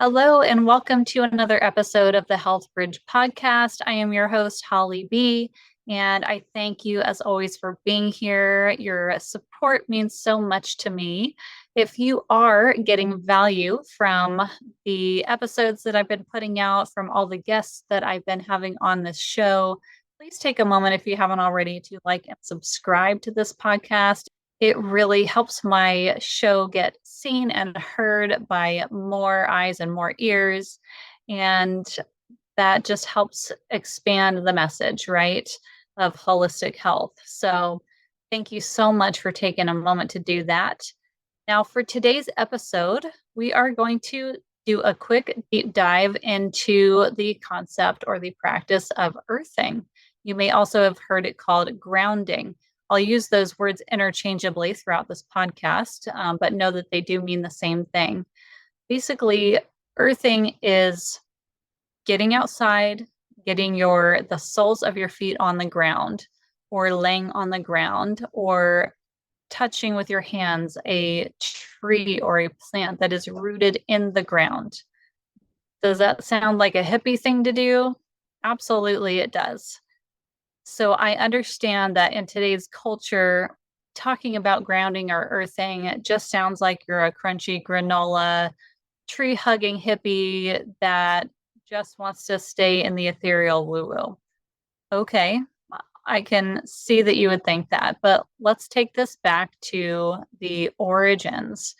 Hello, and welcome to another episode of the Health Bridge podcast. I am your host, Holly B. And I thank you, as always, for being here. Your support means so much to me. If you are getting value from the episodes that I've been putting out, from all the guests that I've been having on this show, please take a moment, if you haven't already, to like and subscribe to this podcast. It really helps my show get seen and heard by more eyes and more ears. And that just helps expand the message, right, of holistic health. So thank you so much for taking a moment to do that. Now, for today's episode, we are going to do a quick deep dive into the concept or the practice of earthing. You may also have heard it called grounding. I'll use those words interchangeably throughout this podcast, but know that they do mean the same thing. Basically, earthing is getting outside, getting the soles of your feet on the ground, or laying on the ground, or touching with your hands a tree or a plant that is rooted in the ground. Does that sound like a hippie thing to do? Absolutely, it does. So I understand that in today's culture, talking about grounding or earthing, it just sounds like you're a crunchy granola, tree hugging hippie that just wants to stay in the ethereal woo woo. Okay, I can see that you would think that, but let's take this back to the origins.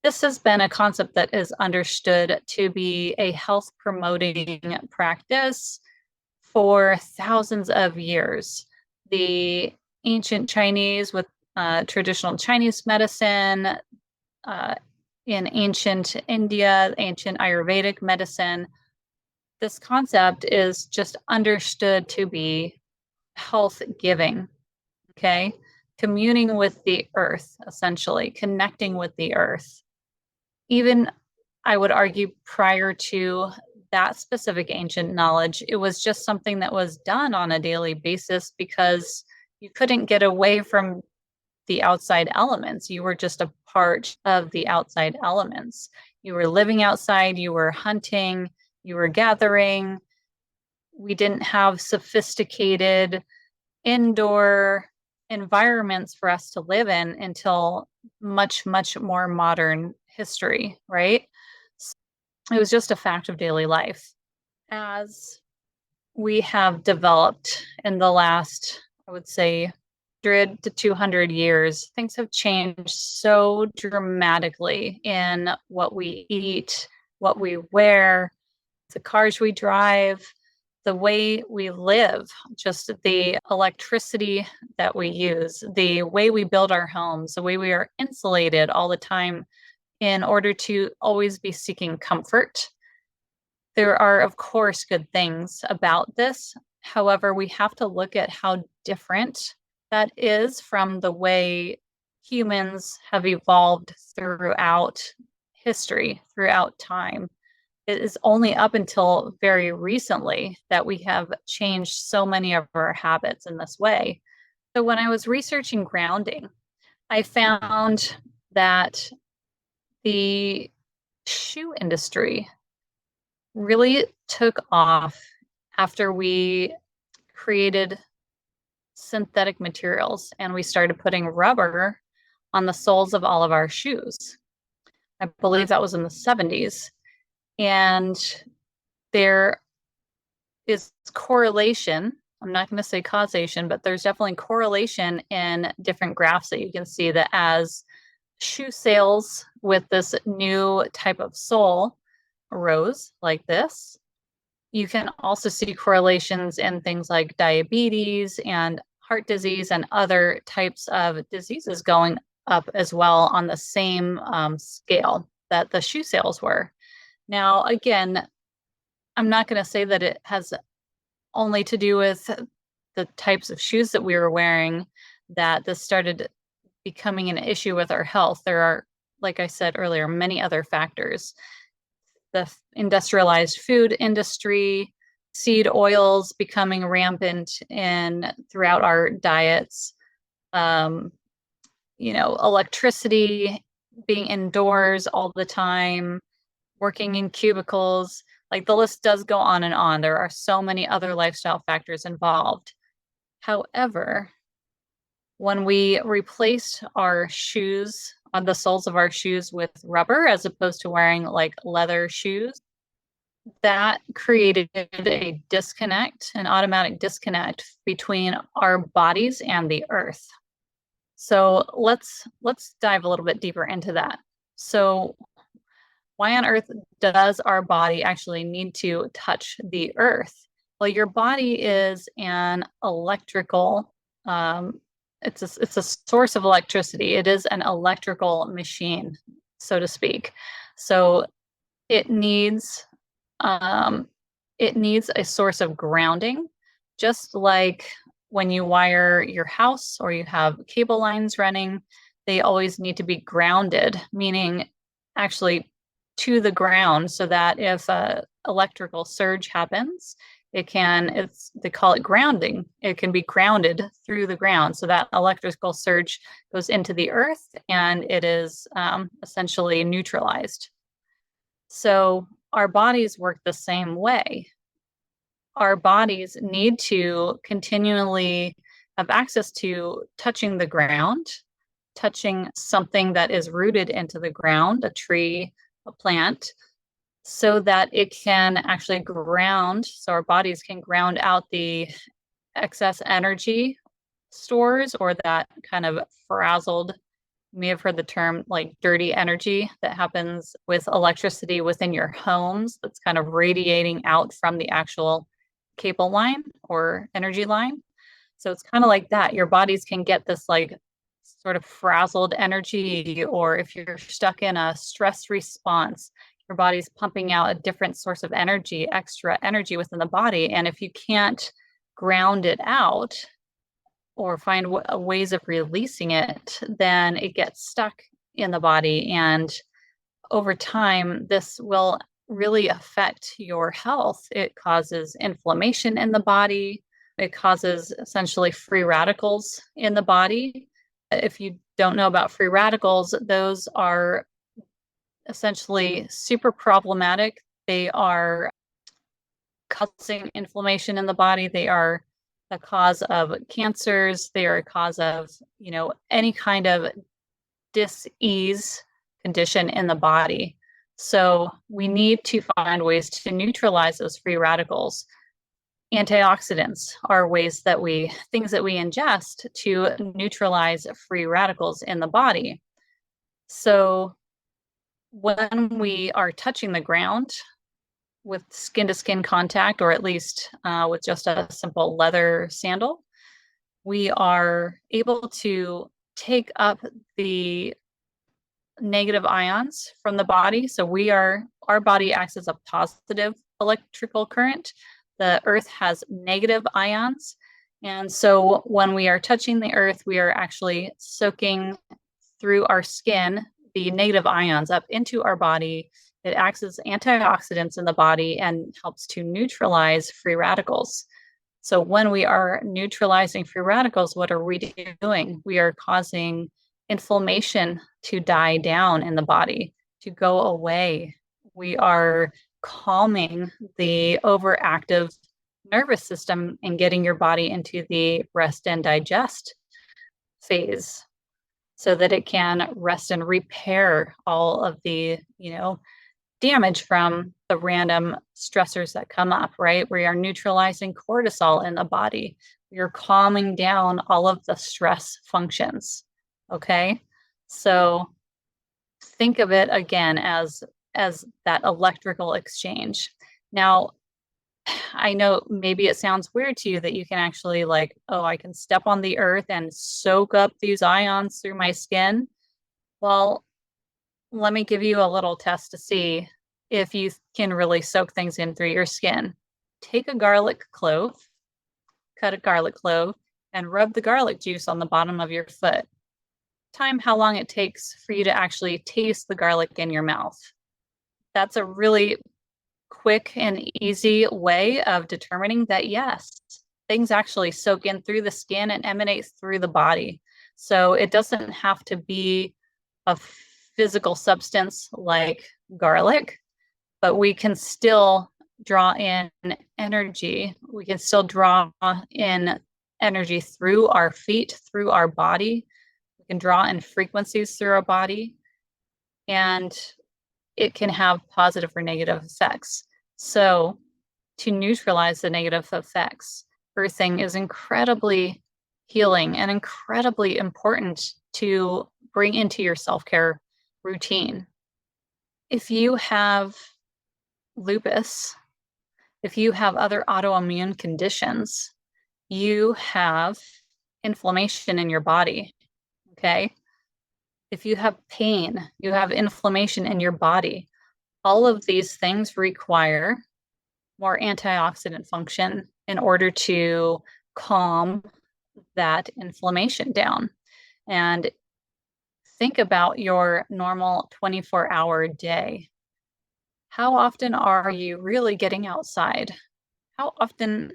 This has been a concept that is understood to be a health promoting practice for thousands of years. The ancient Chinese with traditional Chinese medicine, uh, in ancient India, ancient Ayurvedic medicine, this concept is just understood to be health giving, okay? Communing with the earth, essentially, connecting with the earth. Even, I would argue, prior to that specific ancient knowledge, it was just something that was done on a daily basis because you couldn't get away from the outside elements. You were just a part of the outside elements. You were living outside, you were hunting, you were gathering. We didn't have sophisticated indoor environments for us to live in until much, much more modern history, right? It was just a fact of daily life. As we have developed in the last, I would say, 100 to 200 years, things have changed so dramatically in what we eat, what we wear, the cars we drive, the way we live, just the electricity that we use, the way we build our homes, the way we are insulated all the time in order to always be seeking comfort. There are, of course, good things about this. However, we have to look at how different that is from the way humans have evolved throughout history, throughout time. It is only up until very recently that we have changed so many of our habits in this way. So, when I was researching grounding, I found that the shoe industry really took off after we created synthetic materials and we started putting rubber on the soles of all of our shoes. I believe that was in the 70s. And there is correlation. I'm not going to say causation, but there's definitely correlation in different graphs that you can see that as shoe sales with this new type of sole rose like this, you can also see correlations in things like diabetes and heart disease and other types of diseases going up as well on the same scale that the shoe sales were. Now, again, I'm not going to say that it has only to do with the types of shoes that we were wearing that this started becoming an issue with our health. There are, like I said earlier, many other factors. The industrialized food industry, seed oils becoming rampant in throughout our diets, um, electricity, being indoors all the time, working in cubicles. Like the list does go on and on. There are so many other lifestyle factors involved. However, when we replaced our shoes, on the soles of our shoes with rubber as opposed to wearing like leather shoes, that created a disconnect, an automatic disconnect between our bodies and the earth. So let's dive a little bit deeper into that. So why on earth does our body actually need to touch the earth? Well, your body is an electrical, it's a source of electricity. It is an electrical machine, so to speak. So it needs um, it needs a source of grounding, just like when you wire your house or you have cable lines running, they always need to be grounded, meaning actually to the ground so that if a electrical surge happens, they call it grounding. It can be grounded through the ground. So that electrical surge goes into the earth and it is essentially neutralized. So our bodies work the same way. Our bodies need to continually have access to touching the ground, touching something that is rooted into the ground, a tree, a plant, so that it can actually ground, so our bodies can ground out the excess energy stores or that kind of frazzled, you may have heard the term like dirty energy that happens with electricity within your homes that's kind of radiating out from the actual cable line or energy line. So it's kind of like that. Your bodies can get this like sort of frazzled energy, or if you're stuck in a stress response, your body's pumping out a different source of energy, extra energy within the body. And if you can't ground it out or find ways of releasing it, then it gets stuck in the body. And over time, this will really affect your health. It causes inflammation in the body. It causes essentially free radicals in the body. If you don't know about free radicals, those are essentially super problematic. They are causing inflammation in the body. They are a cause of cancers. They are a cause of, any kind of dis-ease condition in the body. So we need to find ways to neutralize those free radicals. Antioxidants are things that we ingest to neutralize free radicals in the body. So when we are touching the ground with skin to skin contact, or at least with just a simple leather sandal, we are able to take up the negative ions from the body. So our body acts as a positive electrical current. The earth has negative ions. And so when we are touching the earth, we are actually soaking through our skin the negative ions up into our body. It acts as antioxidants in the body and helps to neutralize free radicals. So when we are neutralizing free radicals, what are we doing? We are causing inflammation to die down in the body, to go away. We are calming the overactive nervous system and getting your body into the rest and digest phase so that it can rest and repair all of the, damage from the random stressors that come up, right? We are neutralizing cortisol in the body. We are calming down all of the stress functions. Okay. So think of it again as that electrical exchange. Now, I know maybe it sounds weird to you that you can actually I can step on the earth and soak up these ions through my skin. Well, let me give you a little test to see if you can really soak things in through your skin. Take a garlic clove, cut a garlic clove, and rub the garlic juice on the bottom of your foot. Time how long it takes for you to actually taste the garlic in your mouth. That's a really quick and easy way of determining that, yes, things actually soak in through the skin and emanate through the body. So it doesn't have to be a physical substance like garlic. but we can still draw in energy. We can still draw in energy through our feet, through our body. We can draw in frequencies through our body, and it can have positive or negative effects. So, to neutralize the negative effects, earthing is incredibly healing and incredibly important to bring into your self-care routine. If you have lupus, if you have other autoimmune conditions, you have inflammation in your body. Okay. If you have pain, you have inflammation in your body. All of these things require more antioxidant function in order to calm that inflammation down. And think about your normal 24-hour day. How often are you really getting outside? How often,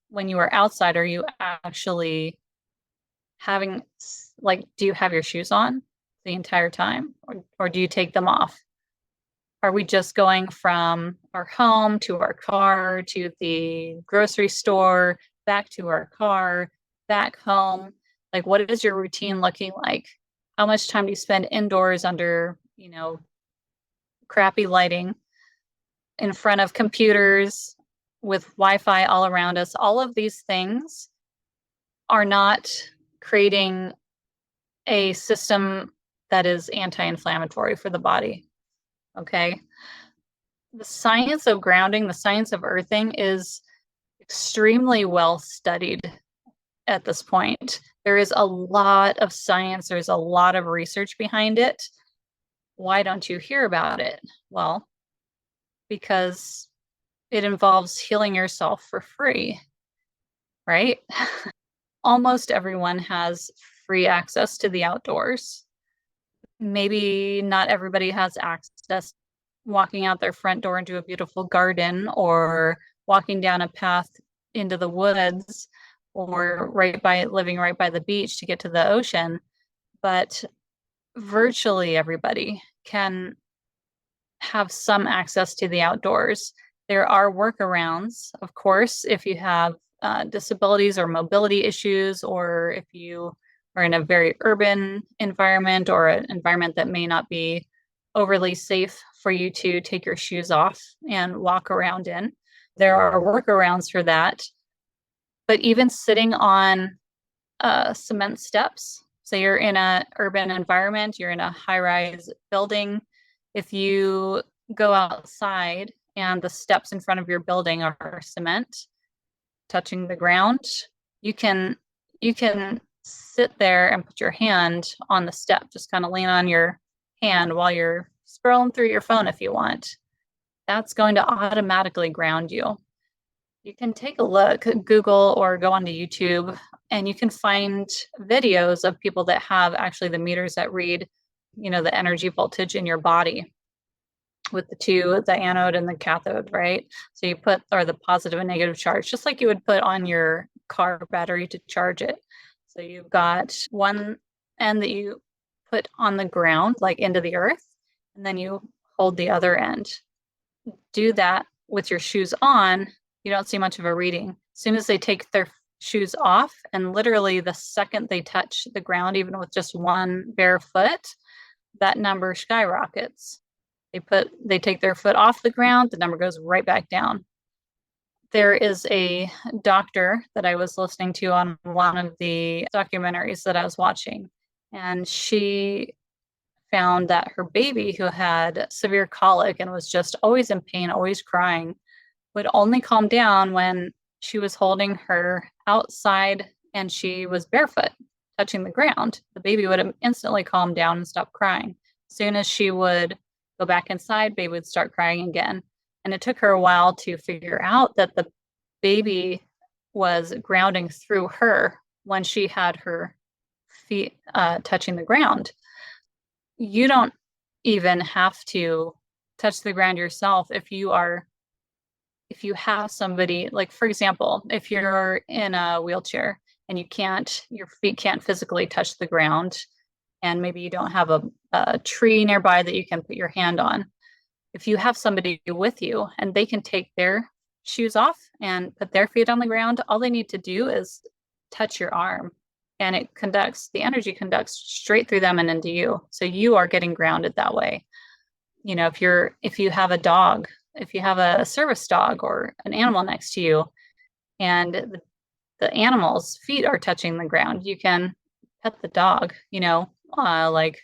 when you are outside, are you actually having, like, do you have your shoes on the entire time, or do you take them off? Are we just going from our home to our car to the grocery store, back to our car, back home? Like, what is your routine looking like? How much time do you spend indoors under, crappy lighting, in front of computers with Wi-Fi all around us? All of these things are not creating a system that is anti-inflammatory for the body. Okay. The science of grounding, the science of earthing is extremely well studied at this point. There is a lot of science, there's a lot of research behind it. Why don't you hear about it? Well, because it involves healing yourself for free, right? Almost everyone has free access to the outdoors. Maybe not everybody has access walking out their front door into a beautiful garden, or walking down a path into the woods, or living right by the beach to get to the ocean. But virtually everybody can have some access to the outdoors. There are workarounds, of course, if you have disabilities or mobility issues, or if you are in a very urban environment or an environment that may not be overly safe for you to take your shoes off and walk around in. There are workarounds for that. But even sitting on cement steps, so you're in an urban environment, you're in a high-rise building, if you go outside and the steps in front of your building are cement touching the ground, you can sit there and put your hand on the step, just kind of lean on your hand while you're scrolling through your phone if you want. That's going to automatically ground you. You can take a look, Google or go onto YouTube, and you can find videos of people that have actually the meters that read, the energy voltage in your body with the anode and the cathode, right? So you put, or the positive and negative charge, just like you would put on your car battery to charge it. So you've got one end that you put on the ground, like into the earth, and then you hold the other end. Do that with your shoes on, you don't see much of a reading. As soon as they take their shoes off, and literally the second they touch the ground, even with just one bare foot, that number skyrockets. They take their foot off the ground, the number goes right back down. There is a doctor that I was listening to on one of the documentaries that I was watching, and she found that her baby, who had severe colic and was just always in pain, always crying, would only calm down when she was holding her outside and she was barefoot, touching the ground. The baby would instantly calm down and stop crying. As soon as she would go back inside, baby would start crying again. And it took her a while to figure out that the baby was grounding through her when she had her feet touching the ground. You don't even have to touch the ground yourself if you have somebody, like, for example, if you're in a wheelchair and your feet can't physically touch the ground, and maybe you don't have a tree nearby that you can put your hand on. if you have somebody with you and they can take their shoes off and put their feet on the ground, all they need to do is touch your arm, and the energy conducts straight through them and into you. So you are getting grounded that way. If you have a dog, if you have a service dog or an animal next to you, and the animal's feet are touching the ground, you can pet the dog, like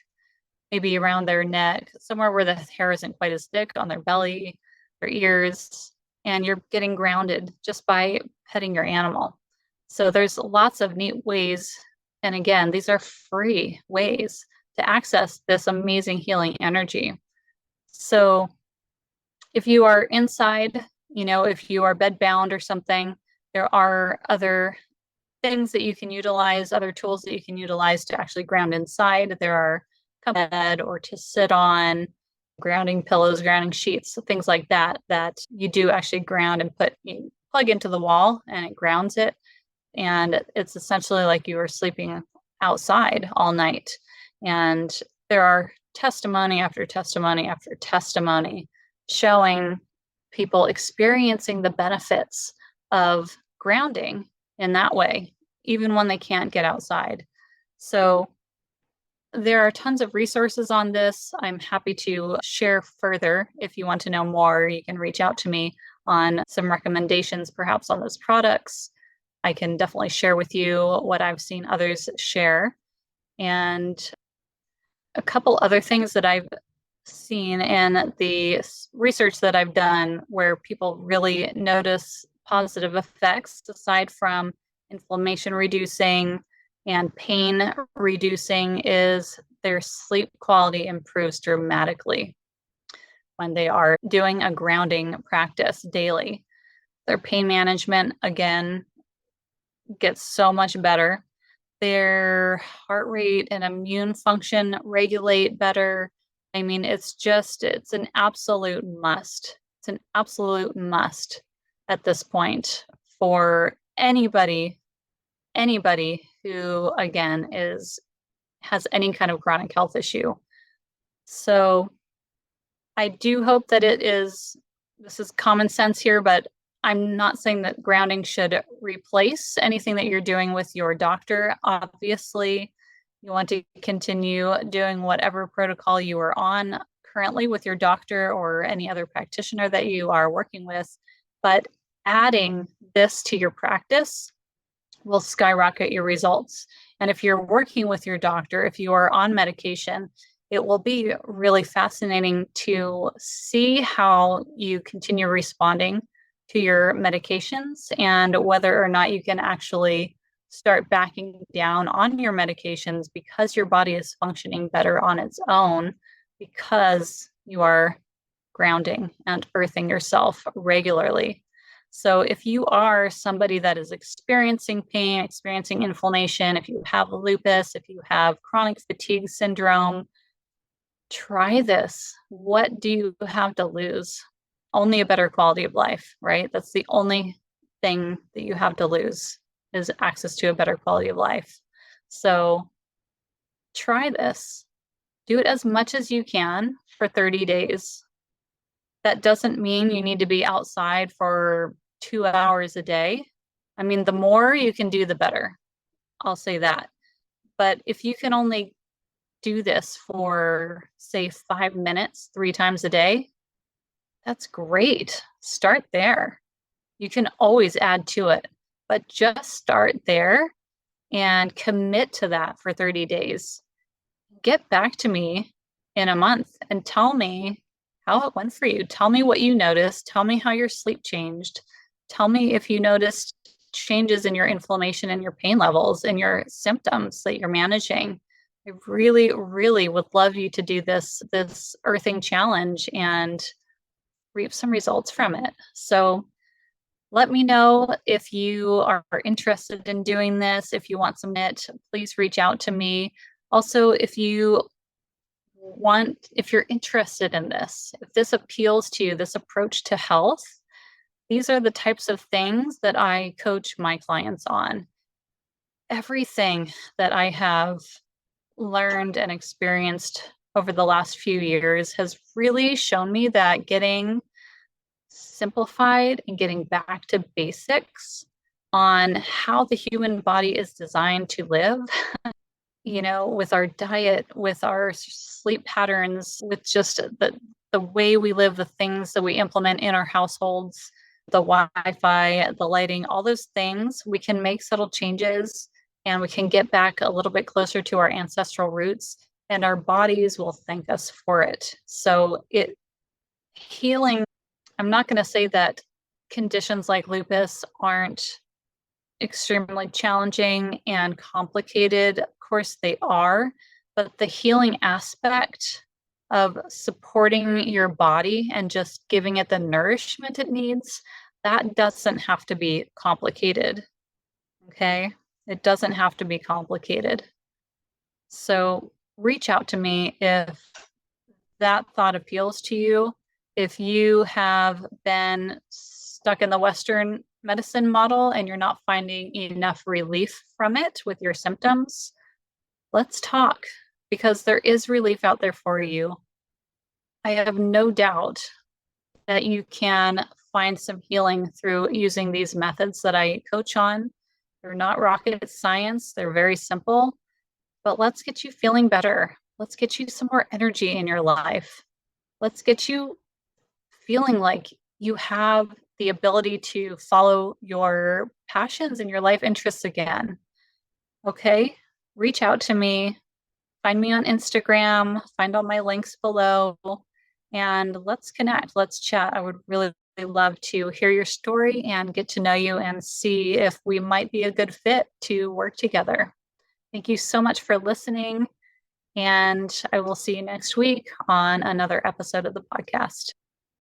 maybe around their neck, somewhere where the hair isn't quite as thick, on their belly, their ears, and you're getting grounded just by petting your animal. So there's lots of neat ways. And again, these are free ways to access this amazing healing energy. So if you are inside, if you are bedbound or something, there are other things that you can utilize, other tools that you can utilize to actually ground inside. There are a bed or to sit on, grounding pillows, grounding sheets, things like that you do actually ground and you plug into the wall and it grounds it. And it's essentially like you were sleeping outside all night. And there are testimony after testimony after testimony showing people experiencing the benefits of grounding in that way, even when they can't get outside. So there are tons of resources on this. I'm happy to share further. If you want to know more, you can reach out to me on some recommendations, perhaps on those products. I can definitely share with you what I've seen others share. And a couple other things that I've seen in the research that I've done where people really notice positive effects aside from inflammation reducing and pain reducing is their sleep quality improves dramatically when they are doing a grounding practice daily. Their pain management, again, gets so much better. Their heart rate and immune function regulate better. I mean, it's an absolute must. It's an absolute must at this point for anybody who, again, has any kind of chronic health issue. So I do hope that this is common sense here, but I'm not saying that grounding should replace anything that you're doing with your doctor. Obviously, you want to continue doing whatever protocol you are on currently with your doctor or any other practitioner that you are working with. But adding this to your practice will skyrocket your results. And if you're working with your doctor, if you are on medication, it will be really fascinating to see how you continue responding to your medications and whether or not you can actually start backing down on your medications because your body is functioning better on its own because you are grounding and earthing yourself regularly. So if you are somebody that is experiencing pain, experiencing inflammation, if you have lupus, if you have chronic fatigue syndrome, try this. What do you have to lose? Only a better quality of life, right? That's the only thing that you have to lose is access to a better quality of life. So try this. Do it as much as you can for 30 days. That doesn't mean you need to be outside for 2 hours a day. I mean, the more you can do, the better. I'll say that. But if you can only do this for, say, 5 minutes, 3 times a day, that's great. Start there. You can always add to it, but just start there and commit to that for 30 days. Get back to me in a month and tell me how it went for you. Tell me what you noticed. Tell me how your sleep changed. Tell me if you noticed changes in your inflammation and your pain levels and your symptoms that you're managing. I really, really would love you to do this earthing challenge and reap some results from it. So let me know if you are interested in doing this. If you want some it, please reach out to me. Also, if you're interested in this, if this appeals to you, this approach to health, these are the types of things that I coach my clients on. Everything that I have learned and experienced over the last few years has really shown me that getting simplified and getting back to basics on how the human body is designed to live, with our diet, with our sleep patterns, with just the way we live, the things that we implement in our households, the Wi-Fi, the lighting, all those things, we can make subtle changes and we can get back a little bit closer to our ancestral roots, and our bodies will thank us for it. So healing, I'm not going to say that conditions like lupus aren't extremely challenging and complicated. Of course, they are, but the healing aspect of supporting your body and just giving it the nourishment it needs, that doesn't have to be complicated. Okay? It doesn't have to be complicated. So reach out to me if that thought appeals to you. If you have been stuck in the Western medicine model and you're not finding enough relief from it with your symptoms, let's talk, because there is relief out there for you. I have no doubt that you can find some healing through using these methods that I coach on. They're not rocket science, they're very simple, but let's get you feeling better. Let's get you some more energy in your life. Let's get you feeling like you have the ability to follow your passions and your life interests again. Okay? Reach out to me. Find me on Instagram. Find all my links below. And let's connect. Let's chat. I would really love to hear your story and get to know you and see if we might be a good fit to work together. Thank you so much for listening. And I will see you next week on another episode of the podcast.